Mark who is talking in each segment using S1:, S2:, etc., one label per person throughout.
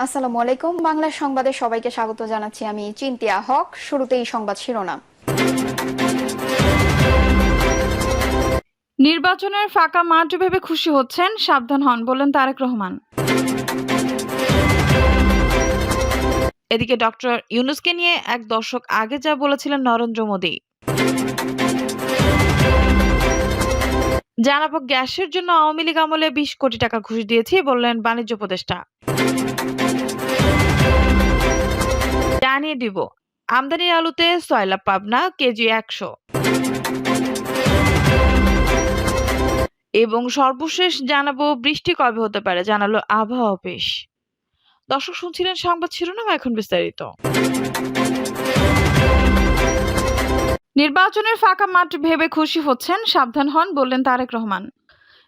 S1: আসসালামু আলাইকুম। বাংলা সংবাদে সবাইকে স্বাগত জানাচ্ছি। আমি চিন্তিয়া হক। শুরুতেই সংবাদ শিরোনাম।
S2: নির্বাচনের ফাঁকা মাঠ ভেবে খুশি হচ্ছেন, সাবধান হন বললেন তারেক রহমান। এদিকে ডক্টর ইউনূসকে নিয়ে এক দশক আগে যা বলেছিলেন নরেন্দ্র মোদী। জানাবো গ্যাসের জন্য আওয়ামী লীগ আমলে 20 কোটি টাকা ঘুষ দিয়েছি বললেন বাণিজ্য উপদেষ্টা। জানিয়ে দিব আমদানির আলুতে সয়লা পাবনা কেজি 100। এবং সর্বশেষ জানাবো বৃষ্টি কবে হতে পারে জানালো আবহাওয়া অফিস। দর্শক শুনছিলেন সংবাদ শিরোনাম, এখন বিস্তারিত। নির্বাচনের ফাঁকা মাঠ ভেবে খুশি হচ্ছেন, সাবধান হন বললেন তারেক রহমান।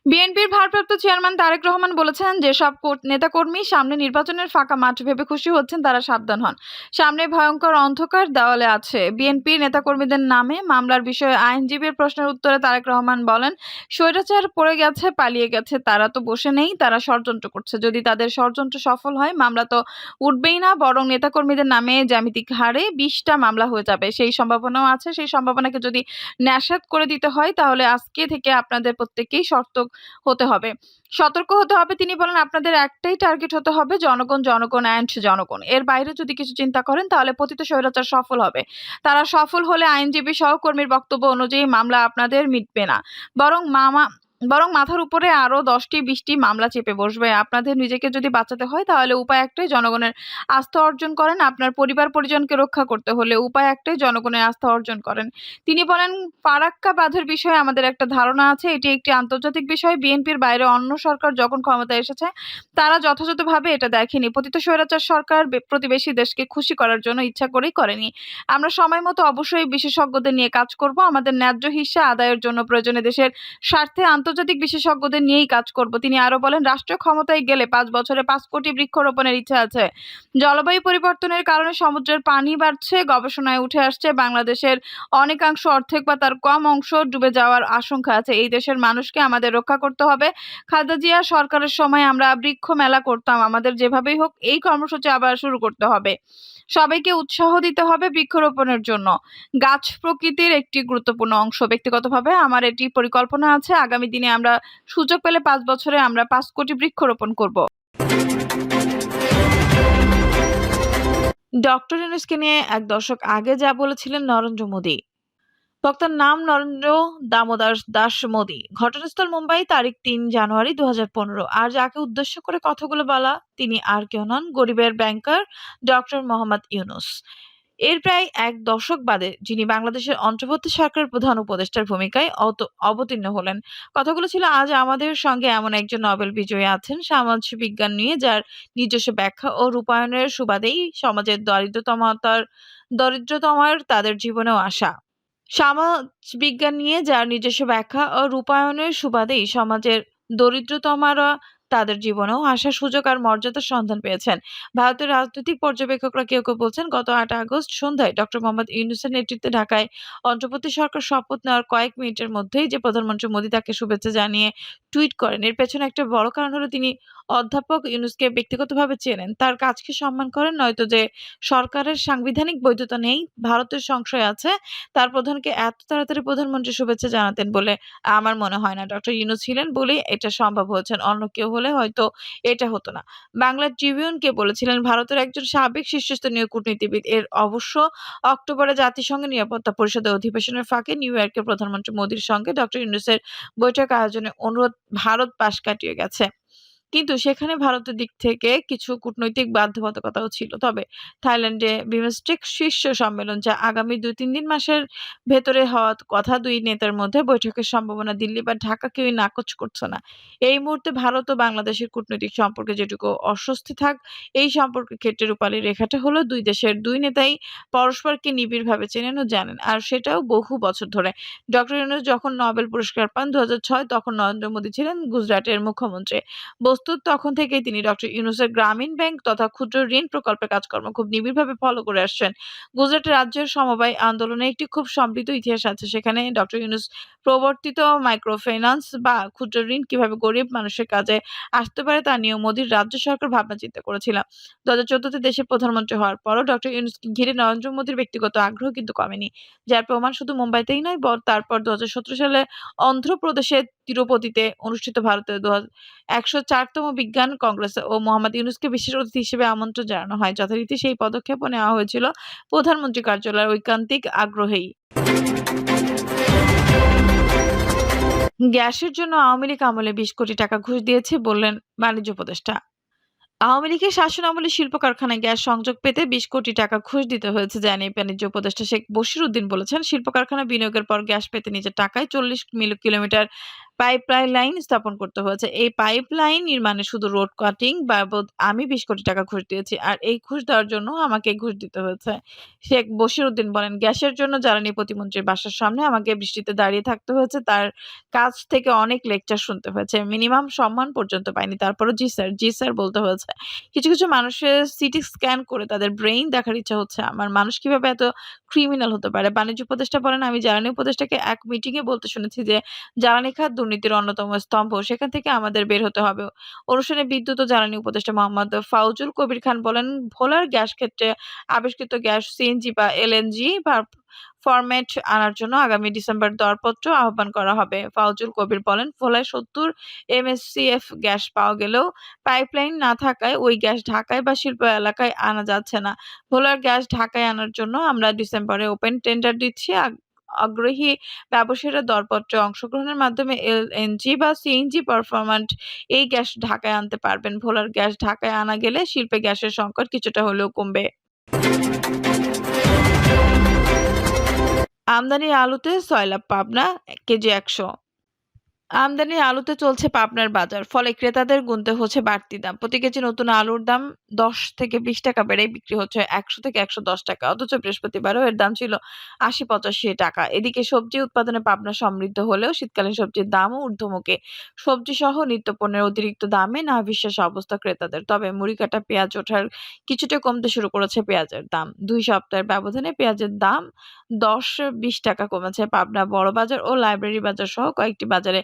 S2: বিএনপির ভারপ্রাপ্ত চেয়ারম্যান তারেক রহমান বলেছেন, যেসব নেতাকর্মী সামনে নির্বাচনের ফাঁকা মাঠ ভেবে খুশি হচ্ছেন তারা সাবধান হন। সামনে ভয়ঙ্কর অন্ধকার দেওয়ালে আছে। বিএনপির নেতাকর্মীদের নামে মামলার বিষয়ে আইনজীবীর প্রশ্নের উত্তরে তারেক রহমান বলেন, স্বৈরাচার পড়ে গেছে, পালিয়ে গেছে, তারা তো বসে নেই, তারা ষড়যন্ত্র করছে। যদি তাদের ষড়যন্ত্র সফল হয় মামলা তো উঠবেই না, বরং নেতাকর্মীদের নামে জ্যামিতিক হারে 20টা মামলা হয়ে যাবে। সেই সম্ভাবনাও আছে। সেই সম্ভাবনাকে যদি ন্যাসাত করে দিতে হয় তাহলে আজকে থেকে আপনাদের প্রত্যেককেই হতে হবে, সতর্ক হতে হবে। তিনি বলেন, আপনাদের একটাই টার্গেট হতে হবে, জনগণ, জনগণ অ্যান্ড জনগণ। এর বাইরে যদি কিছু চিন্তা করেন তাহলে পতিত স্বৈরাচার সফল হবে। তারা সফল হলে আইনজীবী সহকর্মীর বক্তব্য অনুযায়ী মামলা আপনাদের মিটবে না, বরং মাথার উপরে আরো 10টি-20টি মামলা চেপে বসবে। আপনাদের নিজেকে যদি বাঁচাতে হয় তাহলে উপায় একটাই, জনগণের আস্থা অর্জন করেন। আপনার পরিবার পরিজনকে রক্ষা করতে হলে উপায় একটাই, জনগণের আস্থা অর্জন করেন। তিনি বলেন, ফারাক্কা বাঁধের বিষয়ে আমাদের একটা ধারণা আছে, এটি একটি আন্তর্জাতিক বিষয়। বিএনপির বাইরে অন্য সরকার যখন ক্ষমতায় এসেছে তারা যথাযথভাবে এটা দেখেনি। পতিত স্বৈরাচার সরকার প্রতিবেশী দেশকে খুশি করার জন্য ইচ্ছা করেই করেনি। আমরা সময় মতো অবশ্যই বিশেষজ্ঞদের নিয়ে কাজ করব। আমাদের ন্যায্য হিস্সা আদায়ের জন্য প্রয়োজনে দেশের স্বার্থে আন্তর্জাতিক বিশেষজ্ঞদের নিয়েই কাজ করব। তিনি আরো বলেন, রাষ্ট্র ক্ষমতায় গেলে 5 বছরে 5 কোটি বৃক্ষরোপণের ইচ্ছা আছে। জলবায়ু পরিবর্তনের কারণে সমুদ্রের পানি বাড়ছে, গবেষণায় উঠে আসছে বাংলাদেশের অনেকাংশ অর্ধেক বা তার কম অংশ ডুবে যাওয়ার আশঙ্কা আছে। এই দেশের মানুষকে আমাদের রক্ষা করতে হবে। খালেদা জিয়া সরকারের সময় আমরা বৃক্ষ মেলা করতাম, আমাদের যেভাবেই হোক এই কর্মসূচি আবার শুরু করতে হবে। সবাইকে উৎসাহ দিতে হবে বৃক্ষরোপণের জন্য। গাছ প্রকৃতির একটি গুরুত্বপূর্ণ অংশ। ব্যক্তিগতভাবে আমার এটি পরিকল্পনা আছে, আগামী দিনে আমরা সুযোগ পেলে 5 বছরে আমরা 5 কোটি বৃক্ষরোপণ করব। ডক্টর ইউনূসকে নিয়ে এক দশক আগে যা বলেছিলেন নরেন্দ্র মোদী। বক্তার নাম নরেন্দ্র দামোদর দাস মোদী। ঘটনাস্থল মুম্বাই, তারিখ 3 জানুয়ারি 2015। আর যাকে উদ্দেশ্য করে কথাগুলো বলা তিনি আর কেউ নন, গরিবের ব্যাংকার ডক্টর মোহাম্মদ ইউনূস। এর প্রায় এক দশক বাদে যিনি বাংলাদেশের অন্তর্বর্তী সরকারের প্রধান উপদেষ্টার ভূমিকায় অবতীর্ণ হলেন। কথাগুলো ছিল, আজ আমাদের সঙ্গে এমন একজন নোবেল বিজয়ী আছেন সমাজবিজ্ঞান নিয়ে, যার নিজস্ব ব্যাখ্যা ও রূপায়ণের সুবাদেই সমাজের দরিদ্রতমার তাদের জীবনেও আসা। সমাজবিজ্ঞান নিয়ে যার নিজস্ব ব্যাখ্যা ও রূপায়ণের সুবাদেই সমাজের দরিদ্রতমারা তাদের জীবনেও আসার সুযোগ আর মর্যাদার সন্ধান পেয়েছেন। ভারতের রাজনৈতিক পর্যবেক্ষকরা কেউ কেউ বলছেন, গত 8 আগস্ট সন্ধ্যায় ডক্টর মোহাম্মদ ইউনূসের নেতৃত্বে ঢাকায় অন্তর্বর্তী সরকার শপথ নেওয়ার কয়েক মিনিটের মধ্যেই যে প্রধানমন্ত্রী মোদী তাকে শুভেচ্ছা জানিয়ে টুইট করেন, এর পেছনে একটা বড় কারণ হলো তিনি অধ্যাপক ইউনূসকে ব্যক্তিগতভাবে চেনেন, তার কাজকে সম্মান করেন। নয়তো যে সরকারের সাংবিধানিক বৈধতা নেই, ভারতের সংশয় আছে, তার প্রধানকে এত তাড়াতাড়ি প্রধানমন্ত্রী শুভেচ্ছা জানাতেন বলে আমার মনে হয় না। ডক্টর ইউনূস ছিলেন বলেই এটা সম্ভব হয়েছে, অন্য কেউ হলে হয়তো এটা হতো না। বাংলা ট্রিবিউনকে বলেছিলেন, ভারতের একজন সাবেক শীর্ষস্থানীয় কূটনীতিবিদ। এর অবশ্য অক্টোবরে জাতিসংঘ নিরাপত্তা পরিষদের অধিবেশনের ফাঁকে নিউ ইয়র্কে প্রধানমন্ত্রী মোদীর সঙ্গে ডক্টর ইউনূসের বৈঠক আয়োজনের অনুরোধ ভারত পাশ কাটিয়ে গেছে। কিন্তু সেখানে ভারতের দিক থেকে কিছু কূটনৈতিক বাধ্যবাধকতাও ছিল। তবে থাইল্যান্ডে বিমস্টেক শীর্ষ সম্মেলন, যা আগামী 2-3 মাসের ভেতরে হওয়ার কথা, দুই নেতার মধ্যে বৈঠকের সম্ভাবনা দিল্লি বা ঢাকা কেউই নাকচ করছে না। এই মুহূর্তে ভারত ও বাংলাদেশের কূটনৈতিক সম্পর্কে যেটুকু অস্বস্তি থাক, এই সম্পর্কের ক্ষেত্রে রূপালী রেখাটা হলো দুই দেশের দুই নেতাই পরস্পরকে নিবিড়ভাবে চেনেন ও জানেন, আর সেটাও বহু বছর ধরে। ডক্টর ইউনূস যখন নোবেল পুরস্কার পান 2006, তখন নরেন্দ্র মোদী ছিলেন গুজরাটের মুখ্যমন্ত্রী। বস্তুত প্রস্তুত তখন থেকেই তিনি ডক্টর ইউনূসের গ্রামীণ ব্যাংক তথা ক্ষুদ্র ঋণ প্রকল্পের কাজকর্ম খুব নিবিড়ভাবে ফলো করে আসছেন। গুজরাট রাজ্যের সমবায় আন্দোলনে একটি খুব সমৃদ্ধ ইতিহাস আছে। সেখানে ডক্টর ইউনূস প্রবর্তিত মাইক্রোফিন্যান্স বা ক্ষুদ্র ঋণ কিভাবে গরিব মানুষের কাজে আসতে পারে তা নিয়েও মোদির রাজ্য সরকার ভাবনা চিন্তা করেছিল। ২০১৪ তে দেশের প্রধানমন্ত্রী হওয়ার পরও ডক্টর ইউনূসকে ঘিরে নরেন্দ্র মোদির ব্যক্তিগত আগ্রহ কিন্তু কমেনি। যার প্রমাণ শুধু মুম্বাইতেই নয়, তারপর ২০১৭ সালে অন্ধ্রপ্রদেশের তিরুপতিতে অনুষ্ঠিত ভারতের ১০৪তম বিজ্ঞান কংগ্রেসে ও মোহাম্মদ ইউনূসকে বিশেষ অতিথি হিসেবে আমন্ত্রণ জানানো হয়। যথারীতি সেই পদক্ষেপও নেওয়া হয়েছিল প্রধানমন্ত্রী কার্যালয়ের ঐকান্তিক আগ্রহেই। গ্যাসের জন্য আওয়ামী লীগ আমলে ২০ কোটি টাকা ঘুষ দিয়েছে বললেন বাণিজ্য উপদেষ্টা। আওয়ামী লীগের শাসনামলে শিল্প কারখানায় গ্যাস সংযোগ পেতে ২০ কোটি টাকা ঘুষ দিতে হয়েছে জানিয়ে বাণিজ্য উপদেষ্টা শেখ বশির উদ্দিন বলেছেন, শিল্প কারখানা বিনিয়োগের পর গ্যাস পেতে নিজের টাকায় ৪০ কিলোমিটার পাইপলাইন লাইন স্থাপন করতে হয়েছে। এই পাইপলাইন নির্মাণে শুধু রোড কাটিং বাবদ আমি ২০ কোটি টাকা ঘুষ দিয়েছি। আর এই ঘুষ দেওয়ার জন্য আমাকে ঘুষ দিতে হয়েছে। শেখ বশির উদ্দিন বলেন, গ্যাসের জন্য জ্বালানি প্রতিমন্ত্রীর বাসার সামনে আমাকে বৃষ্টিতে দাঁড়িয়ে থাকতে হয়েছে। তার কাছ থেকে অনেক লেকচার শুনতে হয়েছে। মিনিমাম সম্মান পর্যন্ত পাইনি। তারপরও জি স্যার, জি স্যার বলতে হয়েছে। কিছু মানুষের সিটি স্ক্যান করে তাদের ব্রেইন দেখার ইচ্ছা হচ্ছে আমার। মানুষ কিভাবে এত ক্রিমিনাল হতে পারে? বাণিজ্য উপদেষ্টা বলেন, আমি জ্বালানি উপদেষ্টাকে এক মিটিং এ বলতে শুনেছি যে জ্বালানি খাত দুর্নীতির অন্যতম স্তম্ভ। সেখান থেকে আমাদের বের হতে হবে। অনুষ্ঠানে বিদ্যুৎ ও জ্বালানি উপদেষ্টা মোহাম্মদ ফাউজুল কবির খান বলেন, ভোলার গ্যাস ক্ষেত্রে আবিষ্কৃত গ্যাস সিএনজি বা এলএনজি বা ফরম্যাট আনার জন্য আগামী ডিসেম্বর দরপত্র আহ্বান করা হবে। ফাউজুল কবির বলেন, ভোলায় ৭০ এমএসসিএফ গ্যাস পাওয়া গেলেও পাইপলাইন না থাকায় ওই গ্যাস ঢাকায় বা শিল্প এলাকায় আনা যাচ্ছে না। ভোলার গ্যাস ঢাকায় আনার জন্য আমরা ডিসেম্বরে ওপেন টেন্ডার দিচ্ছি। আগ্রহী ব্যবসায়ীরা দরপত্রে অংশগ্রহণের মাধ্যমে এলএনজি বা সিএনজি পারফরম্যান্ট এই গ্যাস ঢাকায় আনতে পারবেন। ভোলার গ্যাস ঢাকায় আনা গেলে শিল্পে গ্যাসের সংকট কিছুটা হলেও কমবে। আমদানি আলুতে সয়লাব পাবনা কেজি ১০০। আমদানি আলুতে চলছে পাবনার বাজার। ফলে ক্রেতাদের গুনতে হচ্ছে বাড়তি দাম। প্রতি কেজি নতুন আলুর দাম ১০ থেকে ২০ টাকা বেড়ে বিক্রি হচ্ছে ১০০ থেকে ১১০ টাকা। অথচ বৃহস্পতিবারও এর দাম ছিল ৮০-৮৫ টাকা। এদিকে সবজি উৎপাদনে পাবনা সমৃদ্ধ হলেও শীতকালীন সবজির দামও ঊর্ধ্বমুখী। সবজিসহ নিত্যপণ্যের অতিরিক্ত দামে নাভিশ্বাসী অবস্থা ক্রেতাদের। তবে মুড়ি কাটা পেঁয়াজ ওঠার কিছুটা কমতে শুরু করেছে পেঁয়াজের দাম। ২ সপ্তাহের ব্যবধানে পেঁয়াজের দাম ১০-২০ টাকা কমেছে। পাবনা বড়বাজার ও লাইব্রেরি বাজার সহ কয়েকটি বাজারে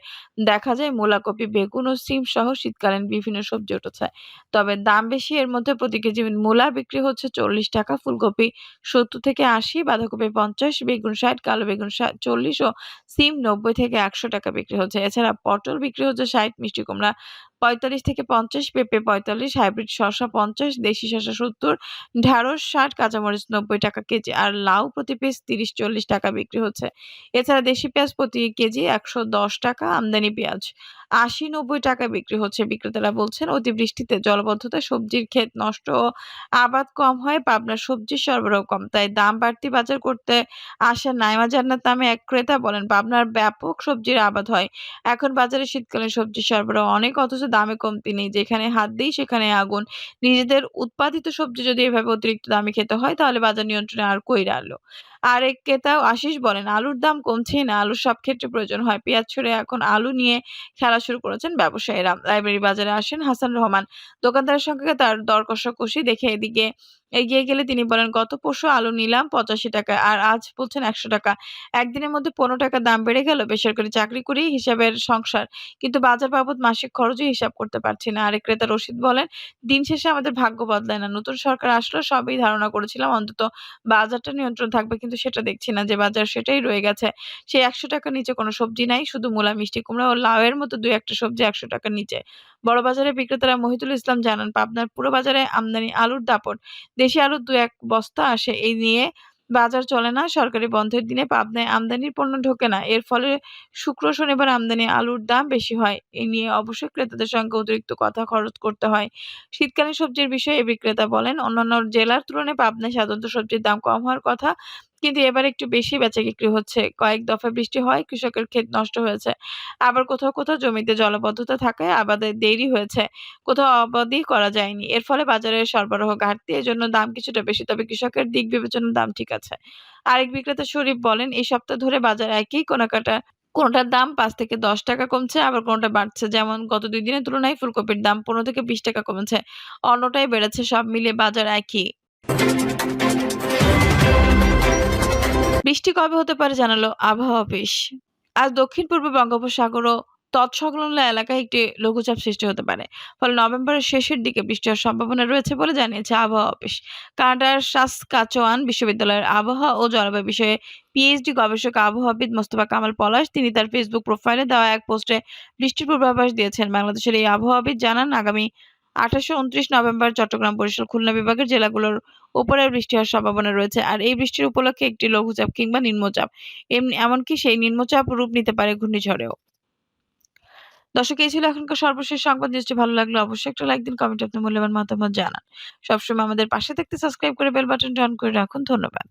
S2: দেখা যায় মূলাকপি, বেগুন ও সিম সহ শীতকালীন বিভিন্ন সবজি উঠেছে। তবে দাম বেশি। এর মধ্যে প্রতি কেজি মূলা বিক্রি হচ্ছে ৪০ টাকা, ফুলকপি ৭০ থেকে ৮০, বাঁধাকপি ৫০, বেগুন ৬০, কালো বেগুন ৪০ ও সিম ৯০ থেকে ১০০ টাকা বিক্রি হচ্ছে। এছাড়া পটল বিক্রি হচ্ছে ৬০, মিষ্টি কুমড়া ৪৫ থেকে ৫০, পেঁপে ৪৫, হাইব্রিড শসা ৫০, দেশি শসা ৭০, ঢেঁড়স ৬০, কাঁচামরিচ ৯০ টাকা কেজি আর লাউ প্রতি পিস ৩০-৪০ টাকা বিক্রি হচ্ছে। এছাড়া দেশি পেঁয়াজ প্রতি কেজি ১১০ টাকা, আমদানি পেঁয়াজ ৮০-৯০ টাকায় বিক্রি হচ্ছে। বিক্রেতারা বলছেন, অতিবৃষ্টিতে জলাবদ্ধতায় সবজির ক্ষেত নষ্ট ও আবাদ কম হয় পাবনার সবজির সরবরাহ কম। তাই দাম বাড়তি। বাজার করতে আসা নাইমা জান্নাত নামে এক ক্রেতা বলেন, পাবনার ব্যাপক সবজির আবাদ হয়। এখন বাজারে শীতকালীন সবজির সরবরাহ অনেক, অথচ দামে কমতি নেই। যেখানে হাত দেই সেখানে আগুন। নিজেদের উৎপাদিত সবজি যদি এভাবে অতিরিক্ত দামে খেতে হয় তাহলে বাজার নিয়ন্ত্রণে আর কই রইল? আরেক ক্রেতা আশিস বলেন, আলুর দাম কমছেই না। আলুর সব ক্ষেত্রে প্রয়োজন হয়। পেঁয়াজ ছড়ে এখন আলু নিয়ে খেলা শুরু করেছেন ব্যবসায়ীরা। লাইব্রেরি বাজারে আসেন হাসান রহমান। দোকানদারের সঙ্গে তার দর কষাকষি দেখে এদিকে এগিয়ে গেলে তিনি বলেন, গত পরশু আলু নিলাম ৮৫ টাকায় আর আজ বলছেন ১০০ টাকা। একদিনের মধ্যে ১৫ টাকা দাম বেড়ে গেল। বেসরকারি চাকরি করেই হিসাবের সংসার, কিন্তু বাজার বাবদ মাসিক খরচই হিসাব করতে পারছি না। আরেক ক্রেতা রশিদ বলেন, দিন শেষে আমাদের ভাগ্য বদলায় না। নতুন সরকার আসলো সবই ধারণা করেছিলাম অন্তত বাজারটা নিয়ন্ত্রণ থাকবে, কিন্তু সেটা দেখছি না। যে বাজার সেটাই রয়ে গেছে। সেই ১০০ টাকার নিচে কোনো সবজি নাই। শুধু মূলা, মিষ্টি কুমড়া ও লাউয়ের মতো ২-১টা সবজি ১০০ টাকার নিচে। বড় বাজারের বিক্রেতারা মহিদুল ইসলাম জানান, পাবনার পুরো বাজারে আমদানি আলুর দাপট। দেশি আলুর ২-১ বস্তা আসে। এই নিয়ে বাজার চলে না। সরকারি বন্ধের দিনে পাবনায় আমদানির পণ্য ঢোকে না। এর ফলে শুক্র, শনিবার আমদানি আলুর দাম বেশি হয়। এ নিয়ে অবশ্যই ক্রেতাদের সঙ্গে অতিরিক্ত কথা খরচ করতে হয়। শীতকালীন সবজির বিষয়ে এ বিক্রেতা বলেন, অন্যান্য জেলার তুলনায় পাবনায় সাধারণত সবজির দাম কম হওয়ার কথা, কিন্তু এবার একটু বেশি বেচাবিক্রি হচ্ছে। কয়েক দফা বৃষ্টি হওয়ায় কৃষকের ক্ষেত নষ্ট হয়েছে। আবার কোথাও জমিতে জলাবদ্ধতা থাকায় আবাদে দেরি হয়েছে। কোথাও আবাদই করা যায়নি। এর ফলে বাজারে সরবরাহ ঘাটতি। এজন্য দাম কিছুটা বেশি। তবে কৃষকের দিক বিবেচনায় দাম ঠিক আছে। আরেক বিক্রেতা শরীফ বলেন, এই সপ্তাহ ধরে বাজার একই কেনাকাটা কোনোটার দাম ৫ থেকে ১০ টাকা কমছে, আবার কোনোটা বাড়ছে। যেমন গত ২ দিনের তুলনায় ফুলকপির দাম ১৫ থেকে ২০ টাকা কমেছে। অন্যটাই বেড়েছে। সব মিলিয়ে বাজার একই। বৃষ্টি কবে হতে পারে জানালো আবহাওয়া অফিস। আজ দক্ষিণ-পূর্ব বঙ্গোপসাগর ও তৎসংলগ্ন এলাকায় একটি লঘুচাপ সৃষ্টি হতে পারে। ফলে নভেম্বরের শেষের দিকে বৃষ্টি হওয়ার সম্ভাবনা রয়েছে বলে জানিয়েছে আবহাওয়া অফিস। কানাডার সাসকাচোয়ান বিশ্ববিদ্যালয়ের আবহাওয়া ও জলবায়ু বিষয়ে পিএইচডি গবেষক আবহাওয়াবিদ মোস্তফা কামাল পলাশ তিনি তার ফেসবুক প্রোফাইলে দেওয়া এক পোস্টে বৃষ্টির পূর্বাভাস দিয়েছেন। বাংলাদেশের এই আবহাওয়াবিদ জানান, আগামী ২৮ ও ২৯ নভেম্বর চট্টগ্রাম, বরিশাল, খুলনা বিভাগের জেলাগুলোর উপরে বৃষ্টি হওয়ার সম্ভাবনা রয়েছে। আর এই বৃষ্টির উপলক্ষে একটি লঘুচাপ কিংবা নিম্নচাপ এমনকি সেই নিম্নচাপ রূপ নিতে পারে ঘূর্ণিঝড়েও। দর্শক, এই ছিল এখনকার সর্বশেষ সংবাদ। নিউজটি ভালো লাগলে অবশ্যই একটা লাইক দিন, কমেন্টে আপনার মূল্যবান মতামত জানান। সবসময় আমাদের পাশে থাকতে সাবস্ক্রাইব করে বেল বাটনটি অন করে রাখুন। ধন্যবাদ।